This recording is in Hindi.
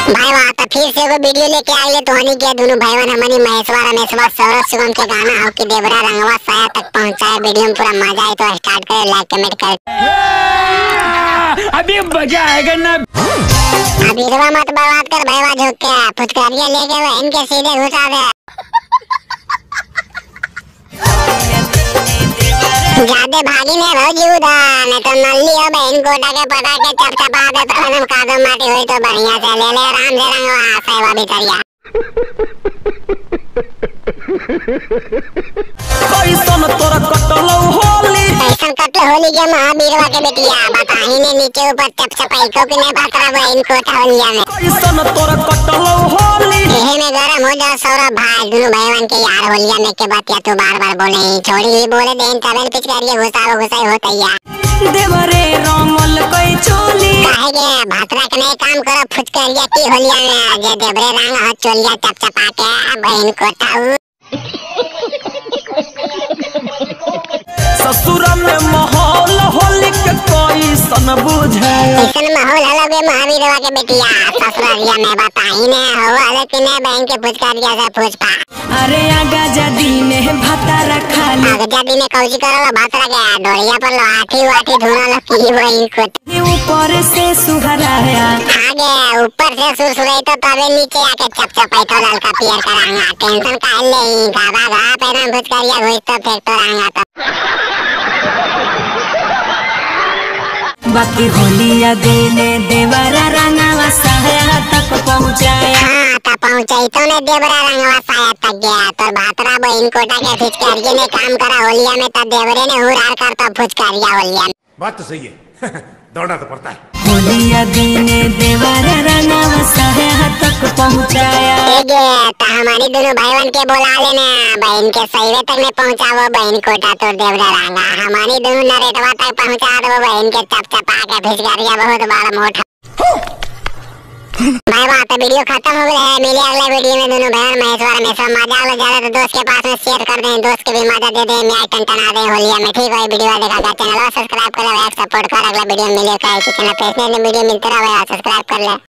भाई वहाँ तो फिर से एगो वीडियो लेके आइले तो हनी के दोनों भाईवन हमनी महेशवा रमेशवा सौरभ शिवम के गाना हो कि देवरा रंगवा साया तक पहुँचाए। वीडियो में पूरा मजा आए तो स्टार्ट करे, लाइक कमेंट कर। अभी मजा आएगा ना। अब इधवा मत बर्बाद कर भाईवा, झुक के फुटकारिया लेके वो इनके सीधे घुसा दे। ज्यादा भागी ने भौजी उधर नहीं तो नल्ली हो बहन कोटा के पटा के चपचपा दे तो हम कादो माटी हुई तो बढ़िया से ले ले आराम से रंगवा साइवा भितरिया। कैसन तोरा कटलो होली, कैसन कटलो होली के महावीरवा के बेटिया बताही ने नीचे ऊपर चपचपाई को कि नहीं बातरा बहन कोटा होलिया में। कैसन तोरा कटलो होली, एहे में गरम हो जा सौरभ भाई दोनों भाईवन के यार होलिया में के बात या तो बार-बार बोले ही छोड़ी ही बोले देन तबेल पिचकारिया घुसाई होतैया। देवरे रंगल कोई चोली, काहे के भातरा के नहीं काम करो फुटकारिया की होलिया में जे देवरे रंग हो चोलिया चपचपा के बहन कोटा। ससुर में माहौल होली के कैसन बुझे, कैसन माहौल हलगे महावीरवा के बेटिया ससुरालिया में बताही ने हो लेकिन बहन के फुटकारिया से पूछपा। अरे आगा जदी ने भाता रखा ले, आगे जदी ने कौजी करलो भातरा के डोरिया पर लो आठी धुनलो की बहन कोटा। ऊपर से सुहराया, आगे ऊपर से सुरसुराई तो तबे नीचे आके चपचपाई तो ललका पियर का रंगा। टेंशन का ले गावा गा पैना फुटकारिया घुस तो फेंक तो रंगा तो। बाकी होलिया देने देवरा रंगवा साया तक पहुँचाया। हाँ तो पहुँचाई तो ने देवरा रंगवा साया तक गया तो भातरा बहन कोटा के फुटकारिया ने काम करा होलिया में तो देवरे ने हुरार कर तो फुटकारिया होलिया में। बात तो सही है। दौड़ना तो पड़ता है। होलिया देने देवरा रंगवा साया तक पहुँचाया। तो हमारी दोनों भाईवन के बोला लेना बहन के सहीवे तक में पहुँचावो बहन कोटा तो देवरा रंगा। हमारी दोनों नरेटवा तक पहुँचा दो बहन के चपचपा के फुटकारिया बहुत बड़ा मोटा। भाई बात वीडियो खत्म हो गया है, मिले अगले वीडियो में। दोनों भाई महेशवा मजा आलो ज्यादा तो दोस्त के पास में शेयर कर दें, दोस्त के भी मजा दे दें, मैं टंटना दे होलिया में। ठीक है वीडियो देखा चैनल सब्सक्राइब कर ले, सपोर्ट कर। अगला वीडियो मिले चैनल पे वीडियो मिलते रहे, सब्सक्राइब कर ले।